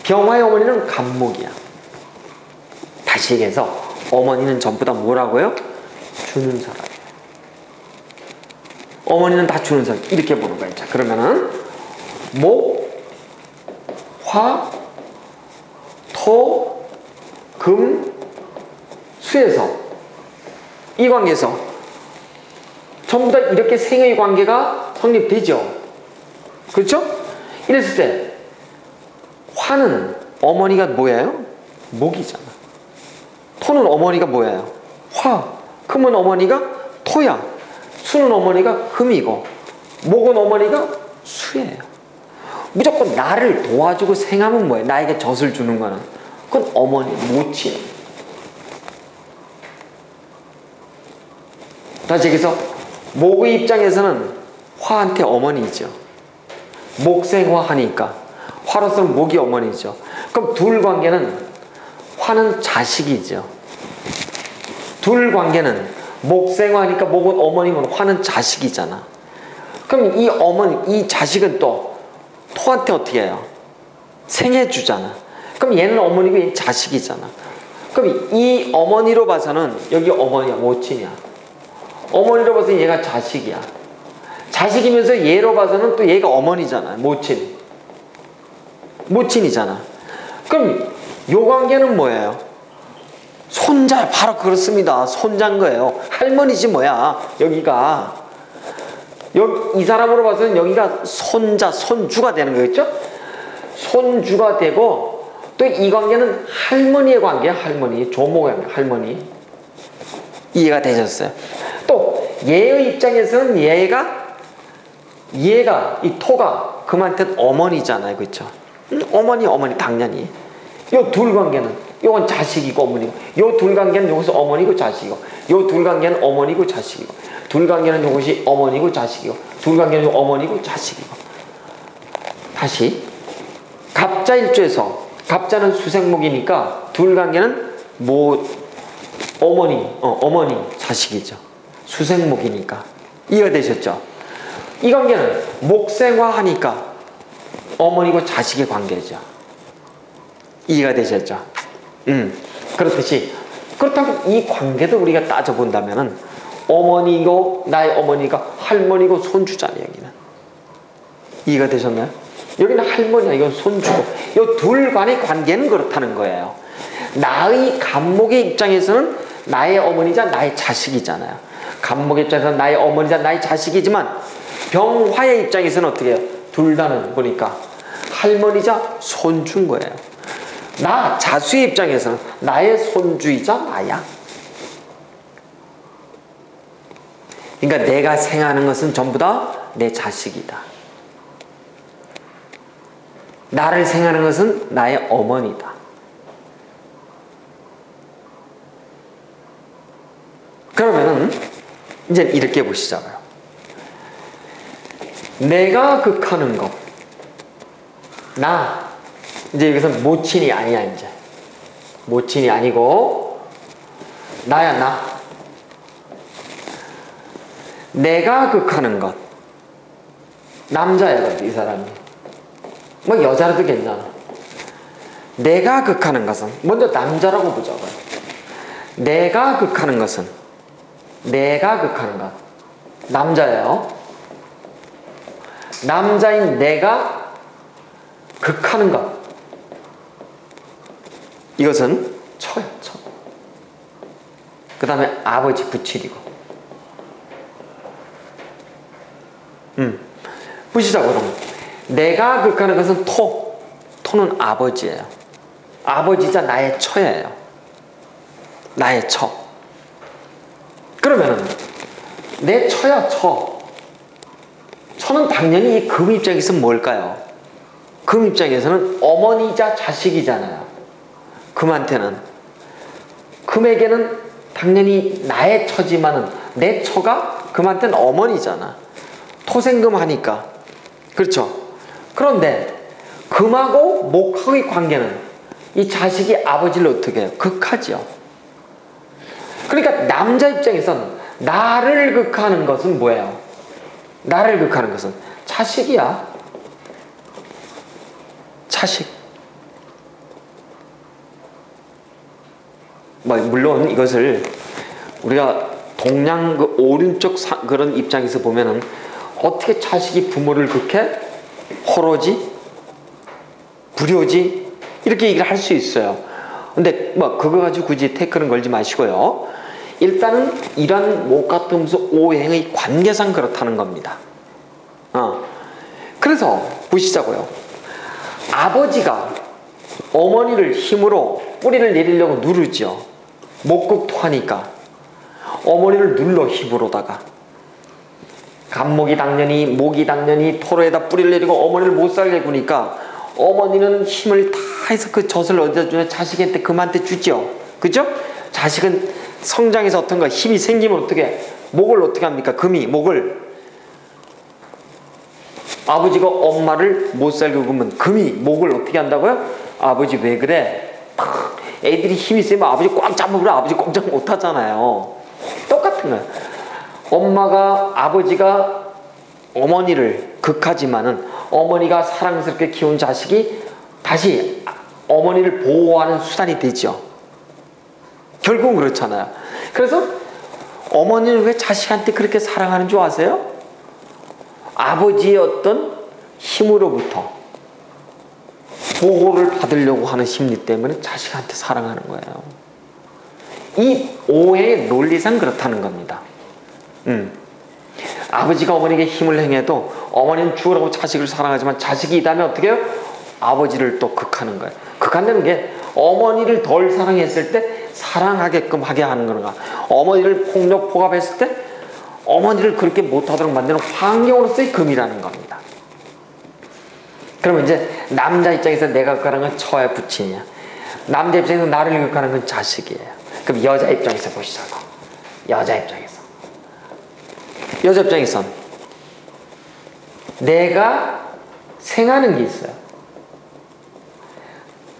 A: 병화의 어머니는 간목이야. 다시 얘기해서 어머니는 전부 다 뭐라고요? 주는 사람이에요. 어머니는 다 주는 사람. 이렇게 보는 거예요. 자, 그러면은 목, 화, 토, 금, 수에서 이 관계에서 전부 다 이렇게 생의 관계가 성립되죠. 그렇죠? 이랬을 때 화는 어머니가 뭐예요? 목이잖아. 토는 어머니가 뭐예요? 화. 금은 어머니가 토야. 수는 어머니가 금이고 목은 어머니가 수예요. 무조건 나를 도와주고 생하면 뭐예요? 나에게 젖을 주는 거는 그건 어머니, 모친. 다시 얘기해서 목의 입장에서는 화한테 어머니죠. 목생화하니까 화로서는 목이 어머니죠. 그럼 둘 관계는 화는 자식이죠. 둘 관계는 목생화하니까 목은 어머니면 화는 자식이잖아. 그럼 이 어머니, 이 자식은 또 토한테 어떻게 해요? 생해주잖아. 그럼 얘는 어머니고 얘는 자식이잖아. 그럼 이 어머니로 봐서는 여기 어머니야, 모친이야. 어머니로 봐서는 얘가 자식이야. 자식이면서 얘로 봐서는 또 얘가 어머니잖아. 모친. 모친이잖아. 그럼 요 관계는 뭐예요? 손자. 바로 그렇습니다. 손자인 거예요. 할머니지 뭐야. 여기가. 이 사람으로 봐서는 여기가 손자, 손주가 되는 거겠죠? 손주가 되고 또 이 관계는 할머니의 관계야. 할머니. 조모의 관계. 할머니. 이해가 되셨어요? 또 얘의 입장에서는 얘가 이 토가 금한테는 어머니잖아요. 그렇죠? 어머니 당연히. 요 둘 관계는 요건 자식이고 어머니고, 요 둘 관계는 여기서 어머니고 자식이고, 요 둘 관계는 어머니고 자식이고, 둘 관계는 이것이 어머니고 자식이고, 둘 관계는 어머니고 자식이고. 다시 갑자일주에서 갑자는 수생목이니까 둘 관계는 어머니 자식이죠. 수생목이니까. 이해가 되셨죠? 이 관계는 목생화하니까 어머니고 자식의 관계죠. 이해가 되셨죠? 그렇듯이 그렇다고 이 관계도 우리가 따져본다면은 어머니고 나의 어머니가 할머니고 손주잖아요. 여기는. 이해가 되셨나요? 여기는 할머니야. 이건 손주고. 이 둘 간의 관계는 그렇다는 거예요. 나의 간목의 입장에서는 나의 어머니자 나의 자식이잖아요. 간목의 입장에서는 나의 어머니자 나의 자식이지만 병화의 입장에서는 어떻게 해요? 둘 다는 보니까 할머니자 손주인 거예요. 나 자수의 입장에서는 나의 손주이자 나야. 그러니까 내가 생하는 것은 전부 다 내 자식이다. 나를 생하는 것은 나의 어머니다. 그러면은 이제 이렇게 보시자고요. 내가 극하는 것. 나. 이제 여기서는 모친이 아니야, 이제. 모친이 아니고, 나야, 나. 내가 극하는 것. 남자야, 이 사람이. 뭐, 여자라도 괜찮아. 내가 극하는 것은, 먼저 남자라고 보자고요. 내가 극하는 것은, 내가 극하는 것. 남자예요. 남자인 내가 극하는 것. 이것은 처야, 처. 그 다음에 아버지 부칠이고. 보시자고 그러면. 내가 극하는 것은 토. 토는 아버지예요. 아버지자 나의 처예요. 나의 처. 그러면은 내 처야 처. 처는 당연히 이 금 입장에서 뭘까요? 금 입장에서는 어머니자 자식이잖아요. 금한테는. 금에게는 당연히 나의 처지만은 내 처가 금한테는 어머니잖아. 토생금 하니까. 그렇죠? 그런데 금하고 목하고의 관계는 이 자식이 아버지를 어떻게 해요? 극하죠. 그러니까 남자 입장에서는 나를 극하는 것은 뭐예요? 나를 극하는 것은 자식이야. 자식. 물론 이것을 우리가 동양 그 오른쪽 그런 입장에서 보면은 어떻게 자식이 부모를 극해? 호로지? 불효지? 이렇게 얘기를 할 수 있어요. 근데 그거 가지고 굳이 태클은 걸지 마시고요. 일단은 이런 목가토무소 오행의 관계상 그렇다는 겁니다. 그래서 보시자고요. 아버지가 어머니를 힘으로 뿌리를 내리려고 누르죠. 목극토하니까 어머니를 눌러 힘으로다가 간목이 당연히 목이 당연히 토로에다 뿌리를 내리고 어머니를 못 살게 구니까 어머니는 힘을 다해서 그 젖을 어디다 주냐? 자식한테 금한테 주죠. 그죠? 자식은 성장해서 어떤가 힘이 생기면 어떻게 목을 어떻게 합니까? 금이 목을 아버지가 엄마를 못 살게 구면 금이 목을 어떻게 한다고요? 아버지 왜 그래? 애들이 힘이 세면 아버지 꽉 잡으면 아버지 꼼짝 못 하잖아요. 똑같은 거예요. 아버지가 어머니를 극하지만은 어머니가 사랑스럽게 키운 자식이 다시 어머니를 보호하는 수단이 되죠. 결국은 그렇잖아요. 그래서 어머니는 왜 자식한테 그렇게 사랑하는 줄 아세요? 아버지의 어떤 힘으로부터 보호를 받으려고 하는 심리 때문에 자식한테 사랑하는 거예요. 이 오해의 논리상 그렇다는 겁니다. 아버지가 어머니에게 힘을 행해도 어머니는 죽으라고 자식을 사랑하지만 자식이 있다면 어떻게 해요? 아버지를 또 극하는 거예요. 극한다는 게 어머니를 덜 사랑했을 때 사랑하게끔 하게 하는 건가, 어머니를 폭력 포갑했을 때 어머니를 그렇게 못하도록 만드는 환경으로서의 금이라는 겁니다. 그러면 이제 남자 입장에서 내가 극하는 건 처의 부친이야. 남자 입장에서 나를 극하는 건 자식이에요. 그럼 여자 입장에서 보시자고. 여자 입장에선 내가 생하는 게 있어요.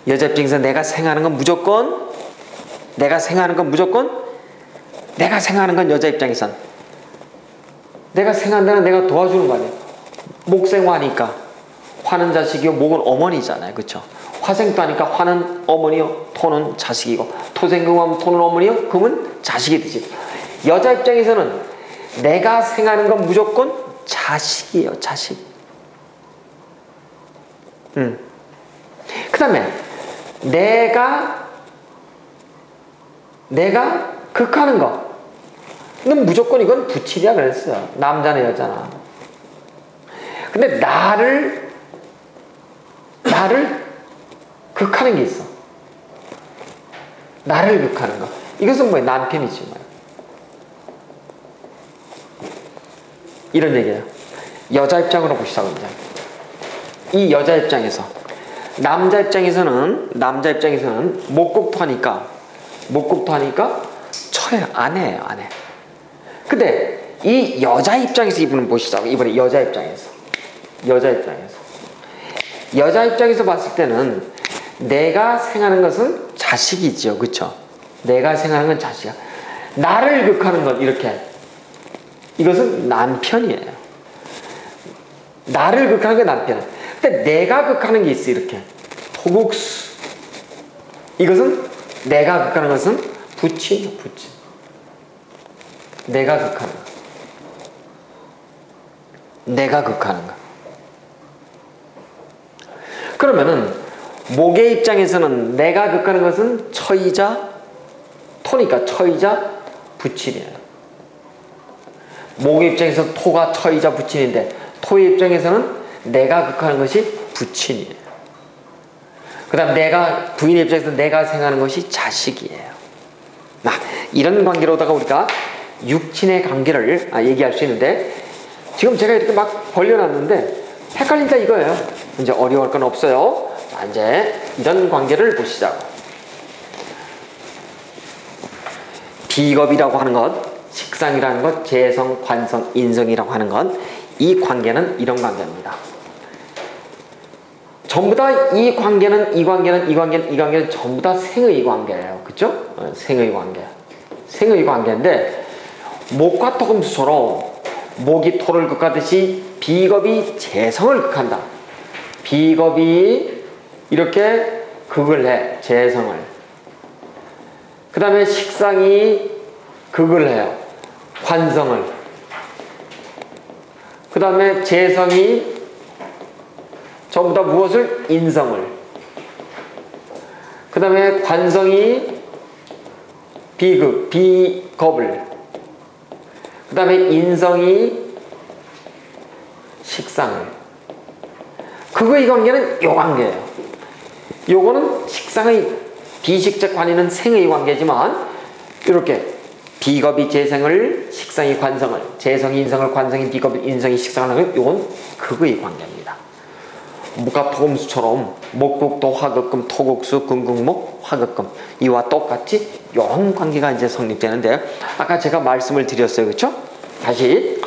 A: 여자 입장에서 내가 생하는 건 무조건 내가 생하는 건 여자 입장에선 내가 생한다는 내가 도와주는 거 아니에요. 목생화니까 화는 자식이요 목은 어머니잖아요. 그렇죠? 화생도 하니까 화는 어머니요 토는 자식이고 토생금하면 토는 어머니요 금은 자식이 되지. 여자 입장에서는 내가 생하는 건 무조건 자식이에요. 자식. 그 다음에 내가 극하는 거는 무조건 이건 부친이야 그랬어요. 남자나 여자나. 근데 나를 극하는 게 있어. 나를 극하는 거. 이것은 뭐예요? 남편이지 뭐. 이런 얘기예요. 여자 입장으로 보시자고 이제. 이 여자 입장에서 남자 입장에서는 목극토하니까 처예요. 아내예요. 아내. 근데 이 여자 입장에서 이분은 보시자고. 이번에 여자 입장에서 봤을 때는 내가 생하는 것은 자식이죠. 그렇죠? 내가 생하는 건 자식이야. 나를 극하는 건 이렇게. 이것은 남편이에요. 나를 극하는 게 남편이에요. 근데 내가 극하는 게 있어. 이렇게. 토국수. 이것은 내가 극하는 것은 부친. 내가 극하는 거. 그러면은 목의 입장에서는 내가 극하는 것은 처이자 토니까 처이자 부친이에요. 목의 입장에서 토가 처이자 부친인데 토의 입장에서는 내가 극하는 것이 부친이에요. 그 다음 부인의 입장에서 내가 생하는 것이 자식이에요. 이런 관계로다가 우리가 육친의 관계를 얘기할 수 있는데, 지금 제가 이렇게 막 벌려놨는데 헷갈린다 이거예요. 이제 어려울 건 없어요. 자, 이제 이런 관계를 보시자고. 비겁이라고 하는 것, 식상이라는 것, 재성, 관성, 인성이라고 하는 것, 이 관계는 이런 관계입니다. 전부 다 이 관계는 전부 다 생의 관계예요. 그쵸? 생의 관계. 생의 관계인데, 목과 토금수처럼 목이 토를 극하듯이 비겁이 재성을 극한다. 비겁이 이렇게 극을 해, 재성을. 그 다음에 식상이 극을 해요, 관성을. 그 다음에 재성이 전부 다 무엇을? 인성을. 그 다음에 관성이 비겁을. 그 다음에 인성이 식상을. 그거의 관계는 요 관계예요. 요거는 식상의 비식적 관계는 생의 관계지만, 이렇게 비겁이 재성을, 식상이 관성을, 재성이 인성을, 관성이 비겁이 인성이 식상을 하면 요건 그거의 관계입니다. 목과 토금수처럼 목국도 화극금, 토국수, 금극목, 화극금, 이와 똑같이 이런 관계가 이제 성립되는데, 아까 제가 말씀을 드렸어요. 그렇죠? 다시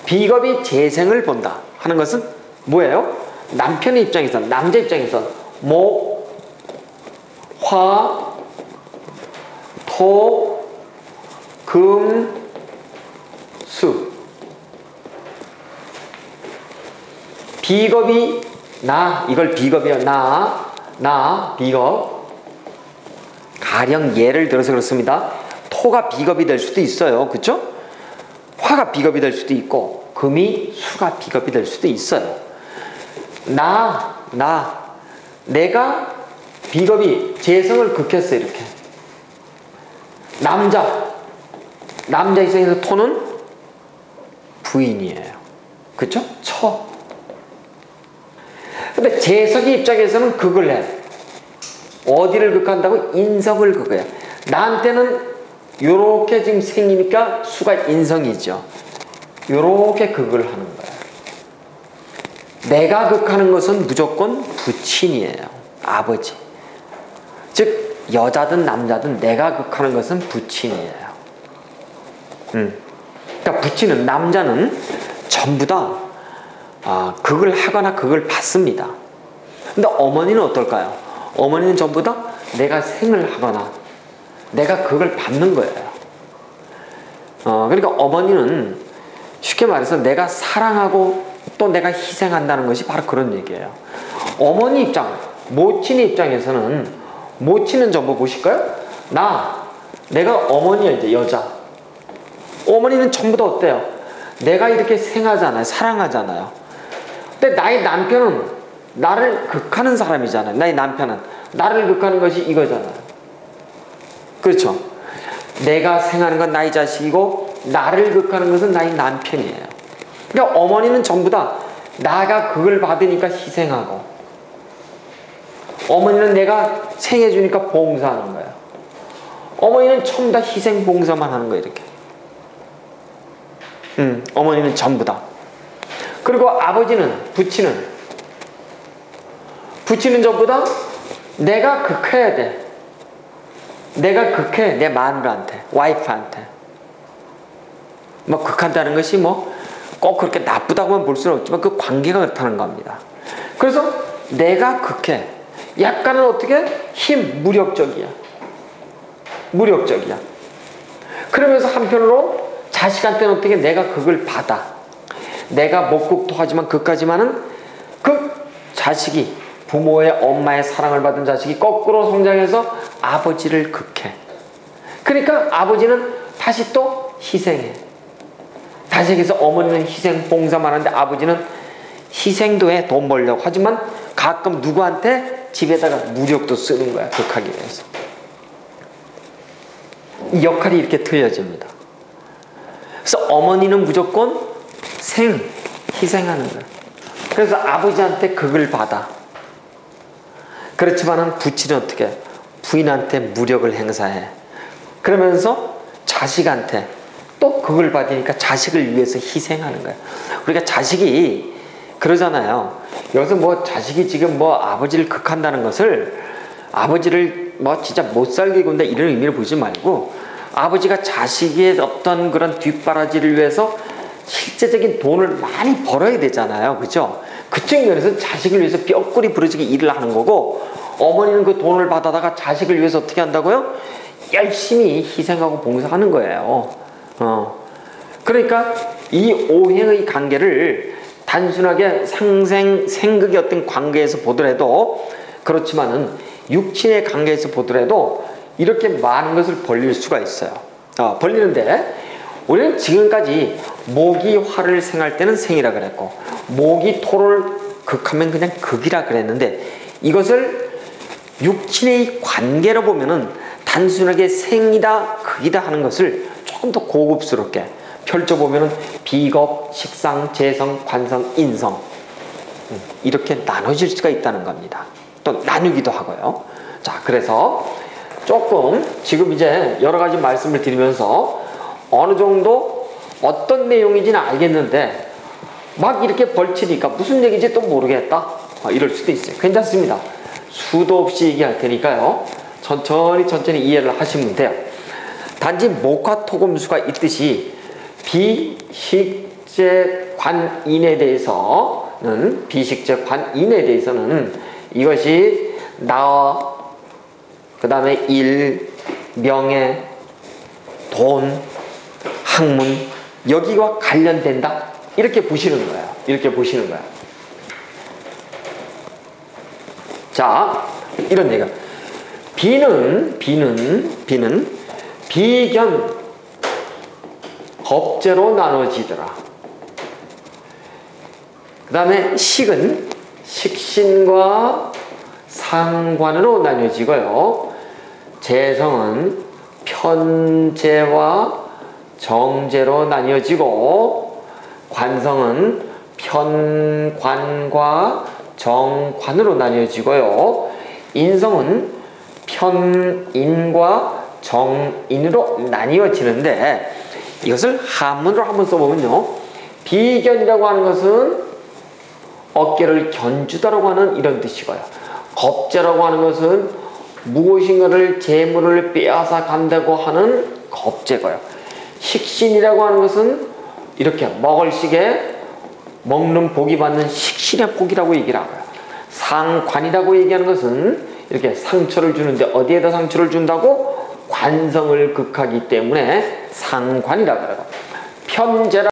A: 비겁이 재생을 본다 하는 것은 뭐예요? 남편의 입장에서, 남자 입장에서 목, 화, 토, 금, 수. 비겁이 나, 이걸 비겁이야. 나, 비겁. 가령 예를 들어서 그렇습니다. 토가 비겁이 될 수도 있어요. 그쵸? 화가 비겁이 될 수도 있고, 금이, 수가 비겁이 될 수도 있어요. 내가 비겁이 재성을 극했어, 이렇게. 남자 입장에서 토는 부인이에요. 그쵸? 처. 근데 재성의 입장에서는 극을 해. 어디를 극한다고? 인성을 극해. 나한테는 요렇게 지금 생기니까 수가 인성이죠. 요렇게 극을 하는 거야. 내가 극하는 것은 무조건 부친이에요. 아버지. 즉 여자든 남자든 내가 극하는 것은 부친이에요. 그러니까 부친은, 남자는 전부 다 극을 하거나 극을 받습니다. 근데 어머니는 어떨까요? 어머니는 전부 다 내가 생을 하거나 내가 극을 받는 거예요. 그러니까 어머니는 쉽게 말해서 내가 사랑하고 또 내가 희생한다는 것이 바로 그런 얘기예요. 어머니 입장, 모친의 입장에서는, 모친은 전부 보실까요? 내가 어머니야, 이제 여자. 어머니는 전부 다 어때요? 내가 이렇게 생하잖아요. 사랑하잖아요. 근데 나의 남편은 나를 극하는 사람이잖아요. 나의 남편은 나를 극하는 것이 이거잖아요. 그렇죠? 내가 생하는 건 나의 자식이고, 나를 극하는 것은 나의 남편이에요. 그러니까 어머니는 전부 다 나가 극을 받으니까 희생하고, 어머니는 내가 생해주니까 봉사하는 거예요. 어머니는 전부 다 희생 봉사만 하는 거예요, 이렇게. 어머니는 전부 다. 그리고 아버지는, 부친은 전부 다 내가 극해야 돼. 내가 극해, 내 마누라한테, 와이프한테. 뭐 극한다는 것이 뭐 꼭 그렇게 나쁘다고만 볼 수는 없지만 그 관계가 그렇다는 겁니다. 그래서 내가 극해. 약간은 어떻게? 무력적이야. 그러면서 한편으로 자식한테는 어떻게? 내가 극을 받아. 내가 목극도 하지만 극하지만은 그 자식이, 부모의, 엄마의 사랑을 받은 자식이 거꾸로 성장해서 아버지를 극해. 그러니까 아버지는 다시 또 희생해. 다시 해서 어머니는 희생 봉사만 하는데 아버지는 희생도 해, 돈 벌려고. 하지만 가끔 누구한테? 집에다가 무력도 쓰는 거야, 극하기 위해서. 이 역할이 이렇게 틀려집니다. 그래서 어머니는 무조건 희생하는 거야. 그래서 아버지한테 극을 받아. 그렇지만은 부친은 어떻게 해? 부인한테 무력을 행사해. 그러면서 자식한테 또 그걸 받으니까 자식을 위해서 희생하는 거예요. 그러니까 자식이 그러잖아요. 여기서 뭐 자식이 지금 뭐 아버지를 극한다는 것을 아버지를 뭐 진짜 못 살게 군다 이런 의미를 보지 말고 아버지가 자식의 어떤 그런 뒷바라지를 위해서 실제적인 돈을 많이 벌어야 되잖아요. 그죠? 그 측면에서 자식을 위해서 뼈골이 부러지게 일을 하는 거고 어머니는 그 돈을 받아다가 자식을 위해서 어떻게 한다고요? 열심히 희생하고 봉사하는 거예요. 그러니까 이 오행의 관계를 단순하게 생극의 어떤 관계에서 보더라도 그렇지만은 육친의 관계에서 보더라도 이렇게 많은 것을 벌릴 수가 있어요. 벌리는데 우리는 지금까지 목이 화를 생할 때는 생이라 그랬고 목이 토를 극하면 그냥 극이라 그랬는데 이것을 육친의 관계로 보면은 단순하게 생이다 극이다 하는 것을 조금 더 고급스럽게 펼쳐보면은 비겁, 식상, 재성, 관성, 인성 이렇게 나눠질 수가 있다는 겁니다. 또 나누기도 하고요. 자, 그래서 조금 지금 이제 여러 가지 말씀을 드리면서 어느 정도 어떤 내용인지는 알겠는데 막 이렇게 벌치니까 무슨 얘기인지 또 모르겠다 이럴 수도 있어요. 괜찮습니다. 수도 없이 얘기할 테니까요. 천천히 이해를 하시면 돼요. 단지 목화토금수가 있듯이 비식재 관인에 대해서는 이것이 나, 그 다음에 일, 명예, 돈, 학문 여기와 관련된다 이렇게 보시는 거예요. 이렇게 보시는 거예요. 자, 이런 얘기가 비는 비견 겁재로 나눠지더라. 그 다음에 식은 식신과 상관으로 나뉘어지고요. 재성은 편재와 정재로 나뉘어지고 관성은 편관과 정관으로 나뉘어지고요. 인성은 편인과 정인으로 나뉘어지는데 이것을 한문으로 한번 써보면요. 비견이라고 하는 것은 어깨를 견주다라고 하는 이런 뜻이고요. 겁재라고 하는 것은 무엇인가를 재물을 빼앗아 간다고 하는 겁재고요. 식신이라고 하는 것은 이렇게 먹을 시기에 먹는 복이 받는 식신의 복이라고 얘기를 하고요. 상관이라고 얘기하는 것은 이렇게 상처를 주는데 어디에다 상처를 준다고? 관성을 극하기 때문에 상관이라고 해요. 편재라